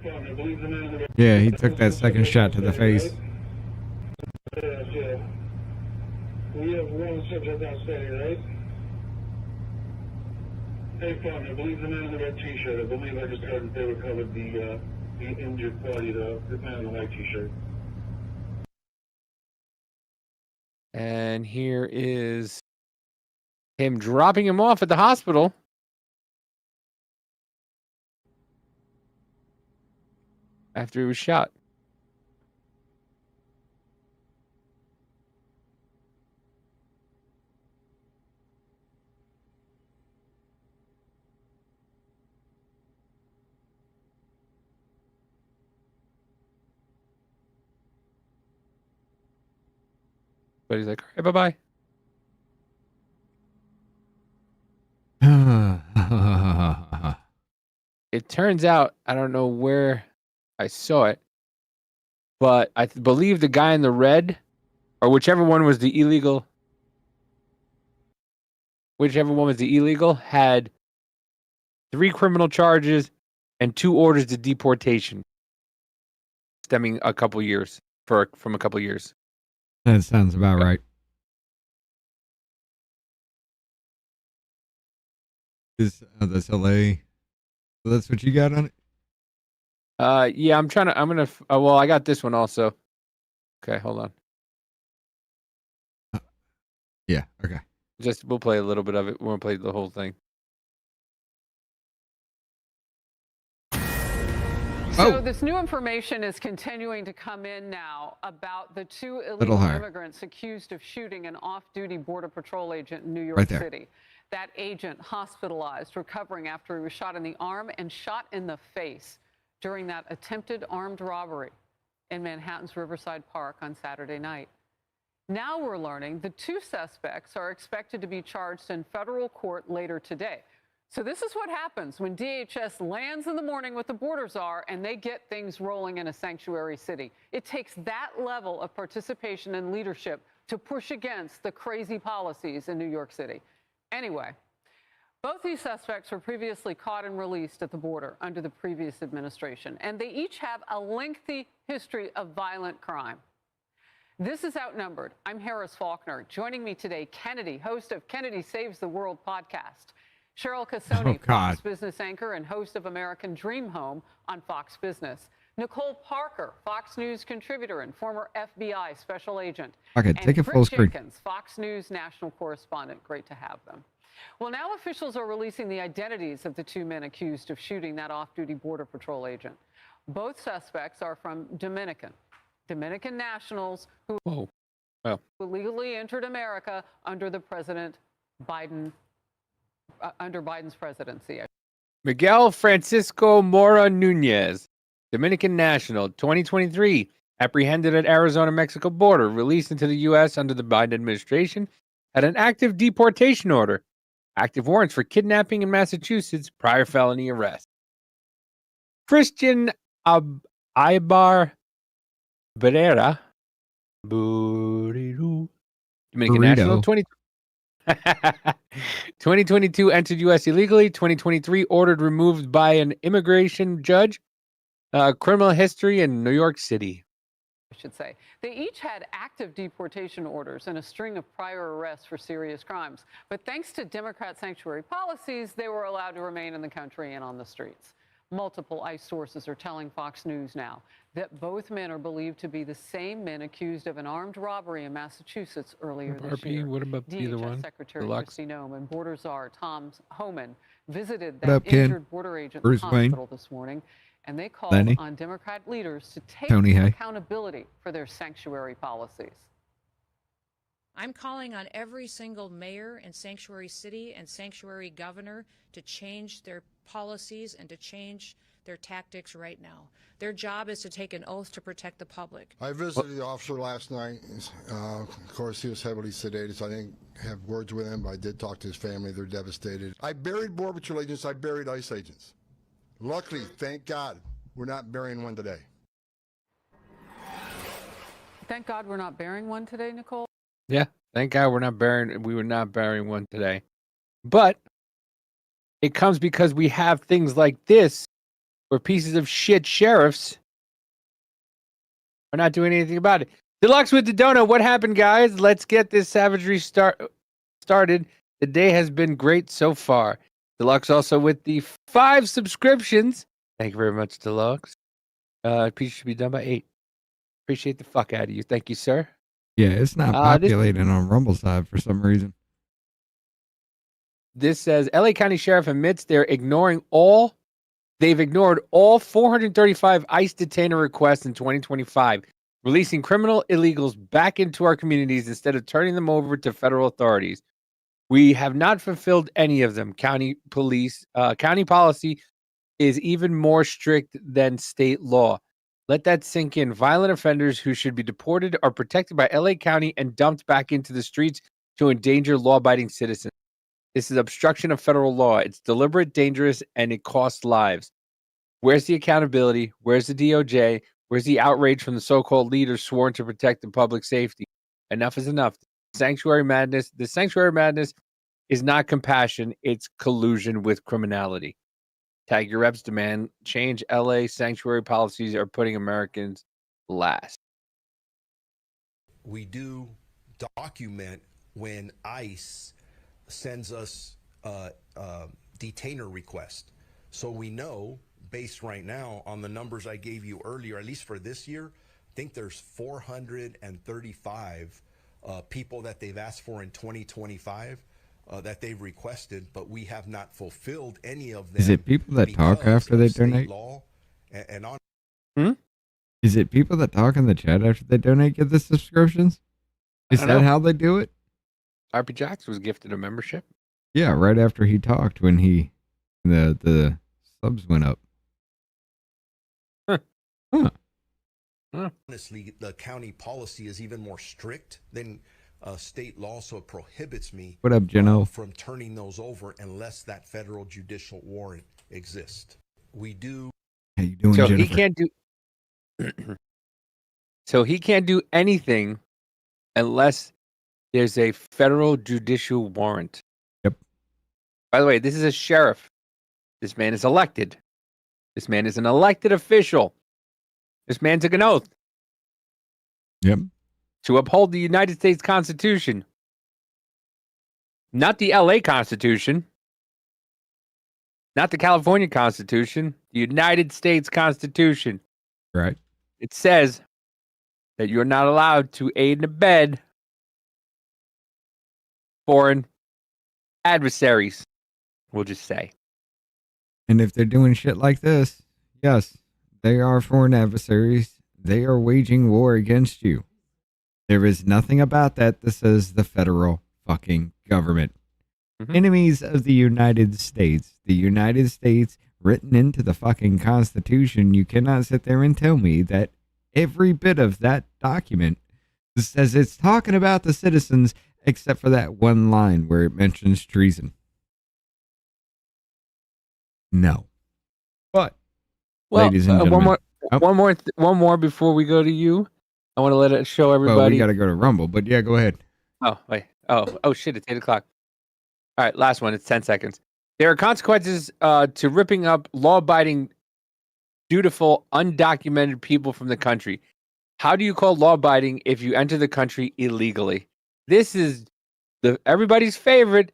Yeah, he took that second shot to the face. Yeah. We have one subject outstanding, right? Hey, partner, I believe the man in the red t-shirt. I believe I just heard that they recovered the injured body, the man in the white t-shirt. And here is him dropping him off at the hospital. After he was shot. But he's like, all right, bye-bye. It turns out, I don't know where I saw it, but I believe the guy in the red, or whichever one was the illegal, had 3 criminal charges and 2 orders to deportation, stemming from a couple years. That sounds about right. That's LA. So that's what you got on it? Yeah, I'm gonna, well, I got this one also. Okay, hold on. Yeah, okay. We'll play a little bit of it. We won't play the whole thing. So this new information is continuing to come in now about the 2 illegal immigrants accused of shooting an off-duty Border Patrol agent in New York City. That agent hospitalized, recovering after he was shot in the arm and shot in the face during that attempted armed robbery in Manhattan's Riverside Park on Saturday night. Now we're learning the 2 suspects are expected to be charged in federal court later today. So this is what happens when DHS lands in the morning with the border czar and they get things rolling in a sanctuary city. It takes that level of participation and leadership to push against the crazy policies in New York City. Anyway, both these suspects were previously caught and released at the border under the previous administration, and they each have a lengthy history of violent crime. This is Outnumbered. I'm Harris Faulkner. Joining me today, Kennedy, host of Kennedy Saves the World podcast. Cheryl Casoni, Fox Business anchor and host of American Dream Home on Fox Business. Nicole Parker, Fox News contributor and former FBI special agent. Okay, take it full screen. Jenkins, Fox News national correspondent. Great to have them. Well, now officials are releasing the identities of the 2 men accused of shooting that off-duty Border Patrol agent. Both suspects are from Dominican nationals who illegally entered America under the under Biden's presidency. Miguel Francisco Mora Nunez, Dominican national, 2023, apprehended at Arizona-Mexico border, released into the U.S. under the Biden administration, had an active deportation order, active warrants for kidnapping in Massachusetts, prior felony arrest. Christian Ibar Barrera, Dominican national, 2022 entered U.S. illegally. 2023 ordered removed by an immigration judge. Criminal history in New York City. I should say. They each had active deportation orders and a string of prior arrests for serious crimes. But thanks to Democrat sanctuary policies, they were allowed to remain in the country and on the streets. Multiple ICE sources are telling Fox News now that both men are believed to be the same men accused of an armed robbery in Massachusetts earlier this year. What about either one? Secretary Kristi Noem and Border Czar Tom Homan visited What up, that Ken? injured border agent Bruce hospital this morning, and they called Lenny? on Democrat leaders to take Tony Hay? accountability for their sanctuary policies. I'm calling on every single mayor and sanctuary city and sanctuary governor to change their policies and to change their tactics right now. Their job is to take an oath to protect the public. I visited the officer last night. Of course, he was heavily sedated, so I didn't have words with him, but I did talk to his family. They're devastated. I buried Border Patrol agents. I buried ICE agents. Luckily, thank God, we're not burying one today. Thank God we're not bearing one today, Nicole. Yeah, thank God we were not burying one today. But it comes because we have things like this where pieces of shit sheriffs are not doing anything about it. Deluxe with the donut. What happened, guys? Let's get this savagery started. The day has been great so far. Deluxe also with the 5 subscriptions. Thank you very much, Deluxe. Piece should be done by 8. Appreciate the fuck out of you. Thank you, sir. Yeah, it's not populating on Rumble side for some reason. This says LA County Sheriff admits they've ignored all 435 ICE detainer requests in 2025, releasing criminal illegals back into our communities instead of turning them over to federal authorities. We have not fulfilled any of them. County policy is even more strict than state law. Let that sink in. Violent offenders who should be deported are protected by LA County and dumped back into the streets to endanger law-abiding citizens. This is obstruction of federal law. It's deliberate, dangerous, and it costs lives. Where's the accountability? Where's the DOJ? Where's the outrage from the so-called leaders sworn to protect the public safety? Enough is enough. Sanctuary madness. The sanctuary madness is not compassion. It's collusion with criminality. Tag your reps, demand change. LA sanctuary policies are putting Americans last. We do document when ICE sends us detainer request. So we know, based right now on the numbers I gave you earlier, at least for this year, I think there's 435 people that they've asked for in 2025 that they've requested, but we have not fulfilled any of them. Is it people that talk after they donate? Is it people that talk in the chat after they donate get the subscriptions? Is that how they do it? RP Jax was gifted a membership. Yeah, right after he talked when the subs went up. Honestly, the county policy is even more strict than state law, so it prohibits me What up, Jeno? from turning those over unless that federal judicial warrant exists. We do. How you doing, So Jennifer? he can't do. So he can't do anything unless there's a federal judicial warrant. Yep. By the way, this is a sheriff. This man is elected. This man is an elected official. This man took an oath. Yep. To uphold the United States Constitution. Not the LA Constitution. Not the California Constitution. The United States Constitution. Right. It says that you're not allowed to aid and abet foreign adversaries, we'll just say. And if they're doing shit like this, yes, they are foreign adversaries. They are waging war against you. There is nothing about that that says the federal fucking government. Enemies of the United States. The United States written into the fucking Constitution. You cannot sit there and tell me that every bit of that document says it's talking about the citizens except for that one line where it mentions treason. No. But, ladies and gentlemen. One more before we go to you. I want to let it show everybody. Well, we got to go to Rumble, but yeah, go ahead. Oh, wait. Oh, shit. It's 8 o'clock. All right, last one. It's 10 seconds. There are consequences to ripping up law-abiding, dutiful, undocumented people from the country. How do you call law-abiding if you enter the country illegally? This is everybody's favorite,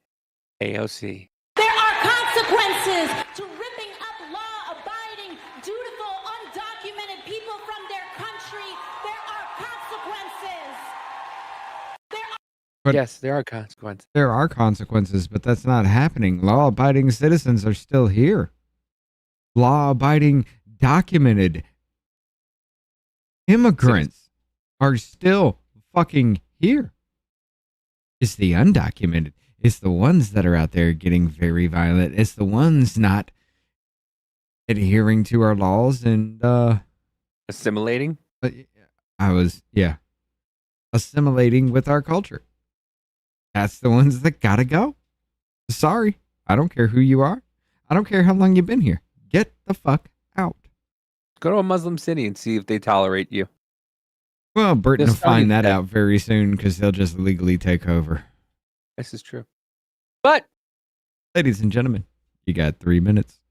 AOC. There are consequences to ripping up law-abiding, dutiful, undocumented people from their country. There are consequences. Yes, there are consequences. There are consequences, but that's not happening. Law-abiding citizens are still here. Law-abiding, documented immigrants are still fucking here. It's the undocumented. It's the ones that are out there getting very violent. It's the ones not adhering to our laws and assimilating. Assimilating with our culture. That's the ones that gotta go. Sorry, I don't care who you are. I don't care how long you've been here. Get the fuck out. Go to a Muslim city and see if they tolerate you. Well, Burton will Just tell you find that that. out very soon because they'll just legally take over. This is true. But, ladies and gentlemen, you got 3 minutes.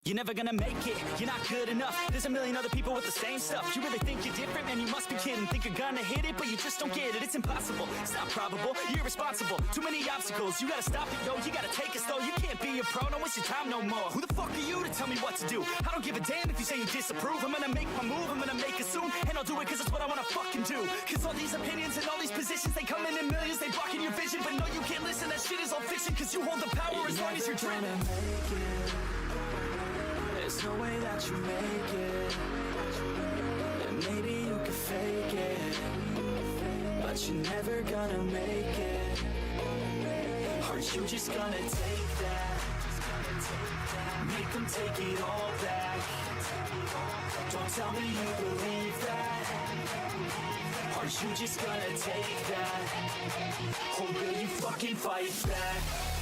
You're never gonna make it, you're not good enough. There's a million other people with the same stuff. You really think you're different, man, you must be kidding. Think you're gonna hit it, but you just don't get it. It's impossible, it's not probable, you're irresponsible. Too many obstacles, you gotta stop it, yo. You gotta take it slow, you can't be a pro, don't waste your time no more. Who the fuck are you to tell me what to do? I don't give a damn if you say you disapprove. I'm gonna make my move, I'm gonna make it soon. And I'll do it cause it's what I wanna fucking do. Cause all these opinions and all these positions, they come in millions, they blocking your vision. But no, you can't listen, that shit is all fiction. Cause you hold the power as long as you're dreaming. There's no way that you make it, and maybe you could fake it, but you're never gonna make it. Aren't you just gonna take that? Make them take it all back. Don't tell me you believe that. Aren't you just gonna take that? Or will you fucking fight back?